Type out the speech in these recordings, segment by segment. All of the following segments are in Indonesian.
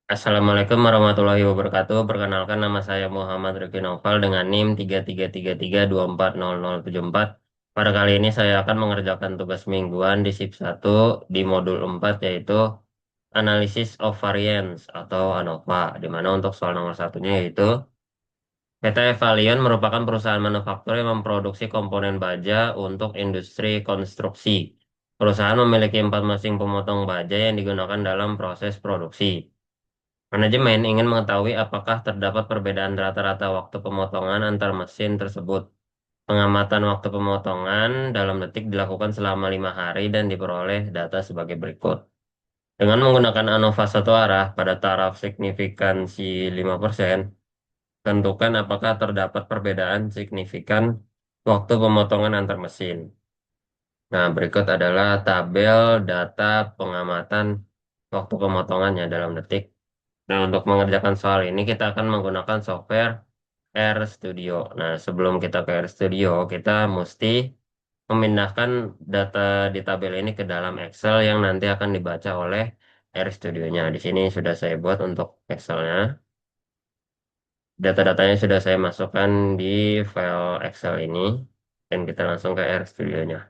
Assalamualaikum warahmatullahi wabarakatuh. Perkenalkan nama saya Muhammad Rifki Noval dengan NIM 3333240074. Pada kali ini saya akan mengerjakan tugas mingguan di SIP 1 di modul 4 yaitu Analysis of Variance atau ANOVA. Di mana untuk soal nomor satunya yaitu PT Evalion merupakan perusahaan manufaktur yang memproduksi komponen baja untuk industri konstruksi. Perusahaan memiliki 4 mesin pemotong baja yang digunakan dalam proses produksi. Manajemen ingin mengetahui apakah terdapat perbedaan rata-rata waktu pemotongan antar mesin tersebut. Pengamatan waktu pemotongan dalam detik dilakukan selama 5 hari dan diperoleh data sebagai berikut. Dengan menggunakan ANOVA satu arah pada taraf signifikansi 5%, tentukan apakah terdapat perbedaan signifikan waktu pemotongan antar mesin. Nah, berikut adalah tabel data pengamatan waktu pemotongannya dalam detik. Nah, untuk mengerjakan soal ini kita akan menggunakan software RStudio. Nah, sebelum kita ke RStudio, kita mesti memindahkan data di tabel ini ke dalam Excel yang nanti akan dibaca oleh RStudio-nya. Di sini sudah saya buat untuk Excel-nya. Data-datanya sudah saya masukkan di file Excel ini. Dan kita langsung ke RStudio-nya.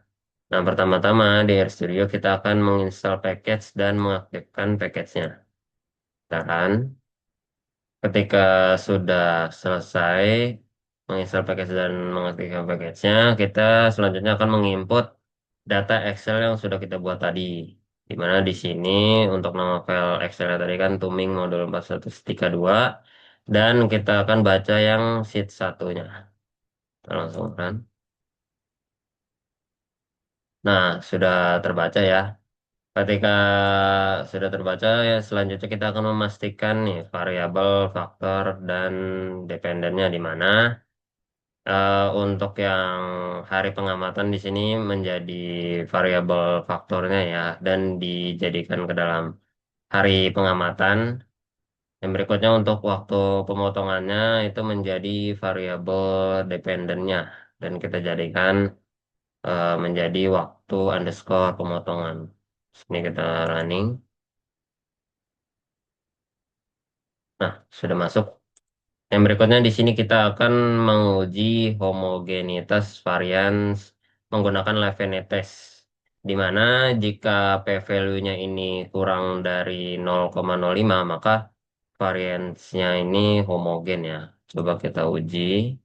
Nah, pertama-tama di RStudio kita akan menginstal package dan mengaktifkan package-nya. Tahan. Ketika sudah selesai menginstal package dan mengaktifkan package-nya, kita selanjutnya akan menginput data Excel yang sudah kita buat tadi. Di mana di sini untuk nama file Excel tadi kan Tuming modul 41 2 dan kita akan baca yang sheet satunya. Kita langsung run. Nah, sudah terbaca ya. Ketika sudah terbaca ya selanjutnya kita akan memastikan nih variabel, faktor, dan dependennya di mana. Untuk yang hari pengamatan di sini menjadi variabel faktornya ya dan dijadikan ke dalam hari pengamatan. Yang berikutnya untuk waktu pemotongannya itu menjadi variabel dependennya dan kita jadikan menjadi waktu underscore pemotongan. Sini kita running. Nah, sudah masuk. Yang berikutnya di sini kita akan menguji homogenitas varians menggunakan Levene test. Di mana jika p-value-nya ini kurang dari 0,05 maka variansnya ini homogen ya. Coba kita uji.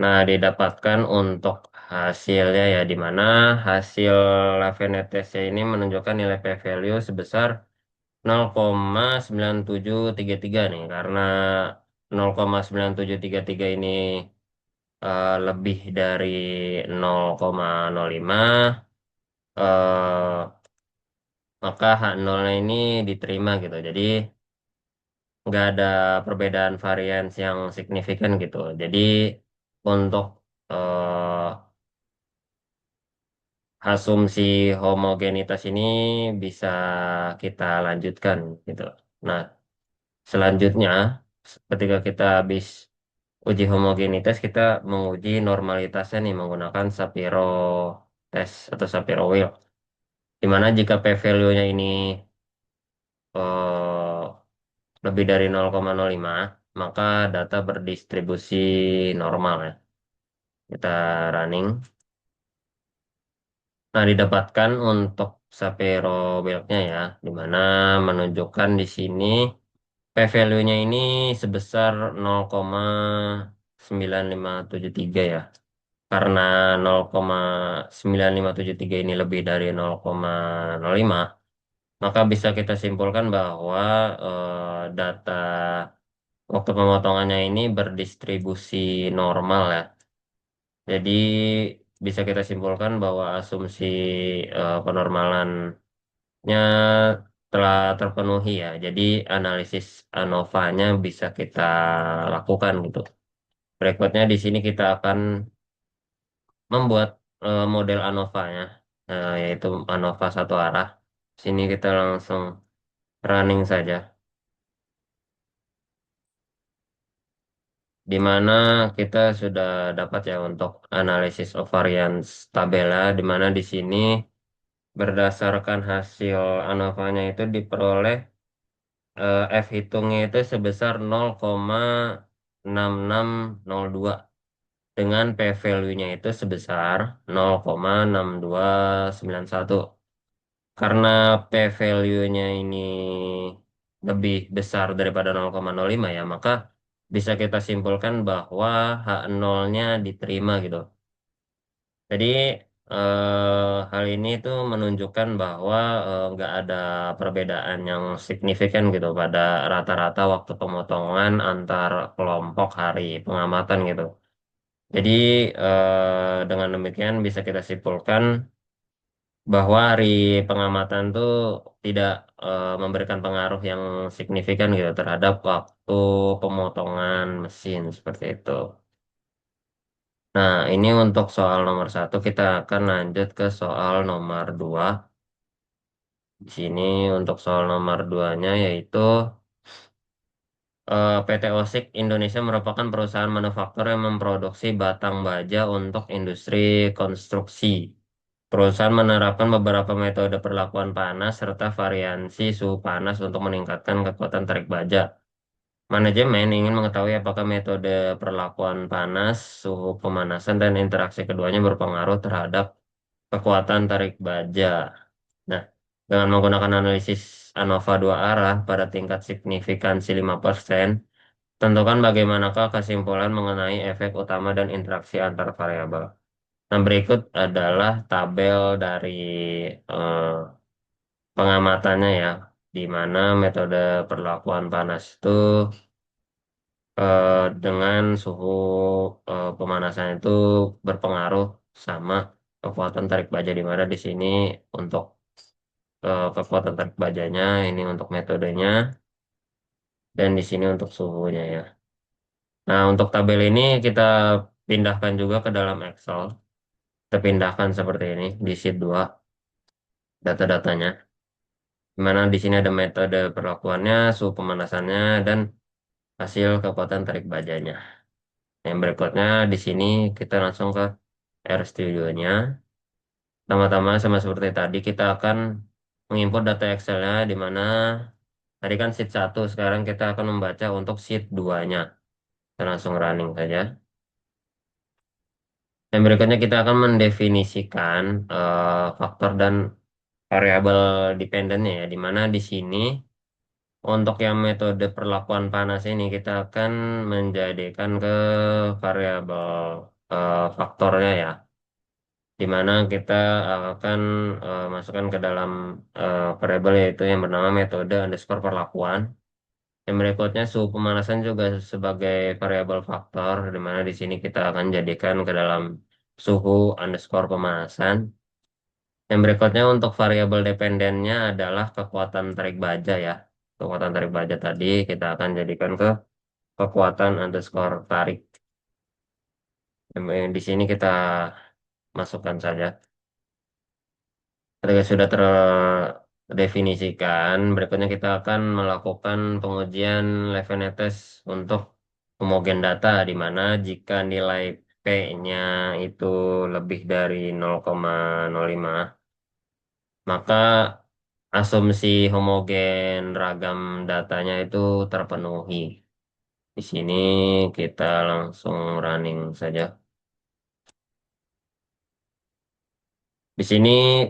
Nah, didapatkan untuk hasilnya ya di mana hasil Levene testnya ini menunjukkan nilai p-value sebesar 0,9733 nih karena 0,9733 ini lebih dari 0,05 eh, maka H0-nya ini diterima gitu. Jadi nggak ada perbedaan varians yang signifikan gitu. Jadi untuk eh, asumsi homogenitas ini bisa kita lanjutkan gitu. Nah, selanjutnya, ketika kita habis uji homogenitas, kita menguji normalitasnya nih menggunakan Shapiro test atau Shapiro wheel. Dimana jika p-value-nya ini eh, lebih dari 0,05, maka data berdistribusi normal ya. Kita running. Nah, didapatkan untuk Shapiro wheel-nya ya, dimana menunjukkan di sini p-value-nya ini sebesar 0,9573 ya. Karena 0,9573 ini lebih dari 0,05, maka bisa kita simpulkan bahwa data waktu pemotongannya ini berdistribusi normal ya. Jadi bisa kita simpulkan bahwa asumsi penormalannya telah terpenuhi ya. Jadi analisis ANOVA-nya bisa kita lakukan gitu. Berikutnya di sini kita akan membuat model ANOVA-nya, yaitu ANOVA satu arah. Sini kita langsung running saja, di mana kita sudah dapat ya untuk analisis of variance tabela, di mana di sini berdasarkan hasil ANOVA-nya itu diperoleh F hitungnya itu sebesar 0,6602 dengan P value-nya itu sebesar 0,6291. Karena P value-nya ini lebih besar daripada 0,05 ya, maka bisa kita simpulkan bahwa H0-nya diterima gitu. Jadi hal ini tuh menunjukkan bahwa nggak ada perbedaan yang signifikan gitu pada rata-rata waktu pemotongan antar kelompok hari pengamatan gitu. Jadi dengan demikian bisa kita simpulkan bahwa hari pengamatan tuh tidak memberikan pengaruh yang signifikan gitu terhadap waktu pemotongan mesin seperti itu. Nah, ini untuk soal nomor satu, kita akan lanjut ke soal nomor dua. Di sini untuk soal nomor duanya yaitu PT OSIK Indonesia merupakan perusahaan manufaktur yang memproduksi batang baja untuk industri konstruksi. Perusahaan menerapkan beberapa metode perlakuan panas serta variansi suhu panas untuk meningkatkan kekuatan tarik baja. Manajemen ingin mengetahui apakah metode perlakuan panas, suhu pemanasan, dan interaksi keduanya berpengaruh terhadap kekuatan tarik baja. Nah, dengan menggunakan analisis ANOVA dua arah pada tingkat signifikansi 5%, tentukan bagaimanakah kesimpulan mengenai efek utama dan interaksi antar variabel. Nah, berikut adalah tabel dari eh, pengamatannya ya, di mana metode perlakuan panas itu dengan suhu pemanasan itu berpengaruh sama kekuatan tarik baja, di mana di sini untuk kekuatan tarik bajanya ini untuk metodenya dan di sini untuk suhunya ya. Nah, untuk tabel ini kita pindahkan juga ke dalam Excel. Kita pindahkan seperti ini di sheet 2 data-datanya. Di mana di sini ada metode perlakuannya, suhu pemanasannya, dan hasil kekuatan tarik bajanya. Yang berikutnya di sini kita langsung ke RStudio-nya. Pertama-tama sama seperti tadi kita akan mengimport data Excel-nya di mana tadi kan sheet 1, sekarang kita akan membaca untuk sheet 2-nya. Kita langsung running saja. Dan berikutnya kita akan mendefinisikan faktor dan variabel dependennya ya, di mana di sini untuk yang metode perlakuan panas ini kita akan menjadikan ke variabel faktornya ya, di mana kita akan masukkan ke dalam variabel yaitu yang bernama metode underscore perlakuan. Yang berikutnya suhu pemanasan juga sebagai variabel faktor, di mana di sini kita akan jadikan ke dalam suhu underscore pemanasan. Yang berikutnya untuk variabel dependennya adalah kekuatan tarik baja ya. Kekuatan tarik baja tadi kita akan jadikan ke kekuatan underscore tarik. Di sini kita masukkan saja. Ketika sudah terdefinisikan, berikutnya kita akan melakukan pengujian Levenetes untuk homogen data, di mana jika nilai P-nya itu lebih dari 0,05, maka asumsi homogen ragam datanya itu terpenuhi. Di sini kita langsung running saja. Di sini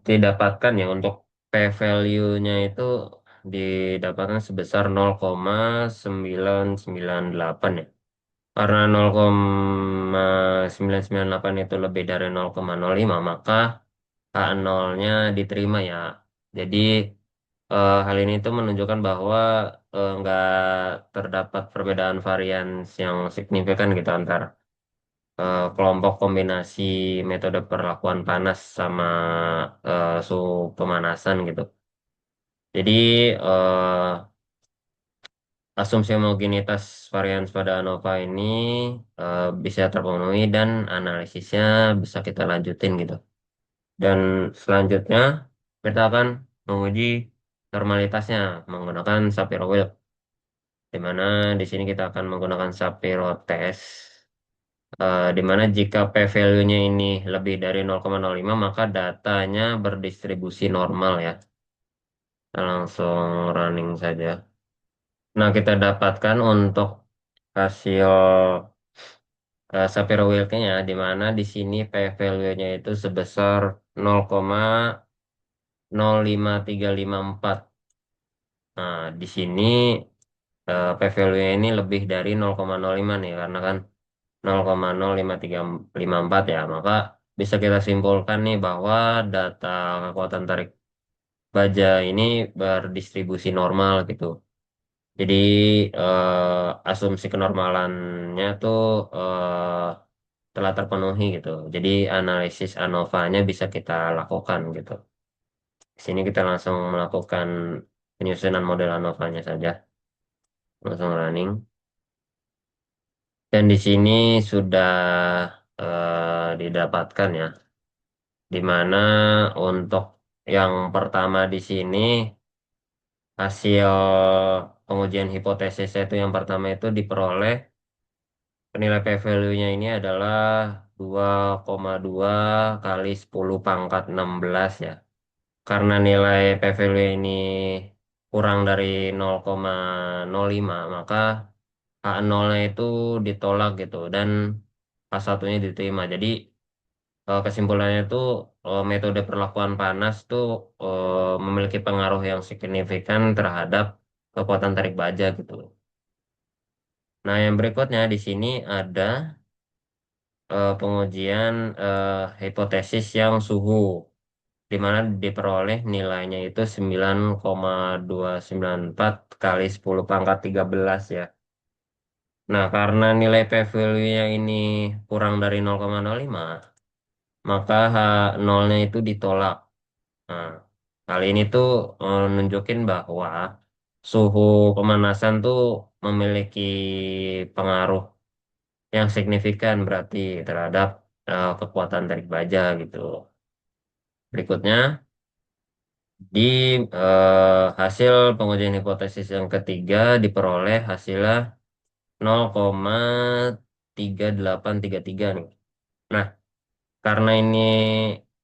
didapatkan ya untuk P value-nya itu didapatkan sebesar 0,998 ya. Karena 0,998 itu lebih dari 0,05, maka H0-nya diterima ya. Jadi hal ini itu menunjukkan bahwa nggak terdapat perbedaan varians yang signifikan gitu antara kelompok kombinasi metode perlakuan panas sama suhu pemanasan gitu. Jadi asumsi homogenitas varians pada ANOVA ini bisa terpenuhi dan analisisnya bisa kita lanjutin gitu. Dan selanjutnya kita akan menguji normalitasnya menggunakan Shapiro-Wilk, di mana di sini kita akan menggunakan Shapiro test. Di mana jika p-value-nya ini lebih dari 0,05 maka datanya berdistribusi normal ya. Kita langsung running saja. Nah, kita dapatkan untuk hasil Shapiro-Wilk-nya di mana di sini p-value-nya itu sebesar 0,05354. Nah, di sini p-value-nya ini lebih dari 0,05 nih karena kan 0,05354 ya. Maka bisa kita simpulkan nih bahwa data kekuatan tarik baja ini berdistribusi normal gitu. Jadi asumsi kenormalannya tuh telah terpenuhi gitu. Jadi analisis ANOVA-nya bisa kita lakukan gitu. Di sini kita langsung melakukan penyusunan model ANOVA-nya saja, langsung running. Dan di sini sudah didapatkan ya, di mana untuk yang pertama di sini hasil pengujian hipotesisnya itu yang pertama itu diperoleh penilai p-value-nya ini adalah 2,2 kali 10 pangkat 16 ya. Karena nilai p-value ini kurang dari 0,05 maka H0-nya itu ditolak gitu dan H1-nya diterima. Jadi kesimpulannya itu metode perlakuan panas tuh memiliki pengaruh yang signifikan terhadap kekuatan tarik baja gitu. Nah, yang berikutnya di sini ada pengujian hipotesis yang suhu, di mana diperoleh nilainya itu 9,294 kali 10 pangkat 13 ya. Nah, karena nilai p-value-nya ini kurang dari 0,05, maka H0-nya itu ditolak. Nah, kali ini tuh nunjukin bahwa suhu pemanasan tuh memiliki pengaruh yang signifikan berarti terhadap kekuatan tarik baja gitu. Berikutnya, di hasil pengujian hipotesis yang ketiga diperoleh hasilnya 0,3833 nih. Nah, karena ini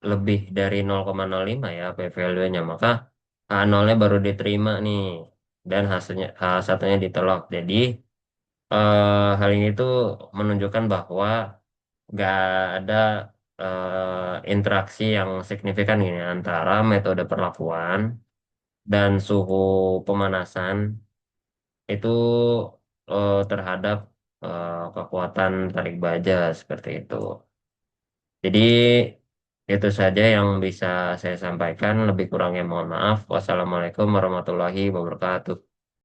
lebih dari 0,05 ya p-value-nya, maka H0-nya baru diterima nih dan hasilnya H1-nya ditolak. Jadi hal ini tuh menunjukkan bahwa nggak ada interaksi yang signifikan gini antara metode perlakuan dan suhu pemanasan itu terhadap kekuatan tarik baja seperti itu. Jadi itu saja yang bisa saya sampaikan. Lebih kurangnya mohon maaf. Wassalamualaikum warahmatullahi wabarakatuh.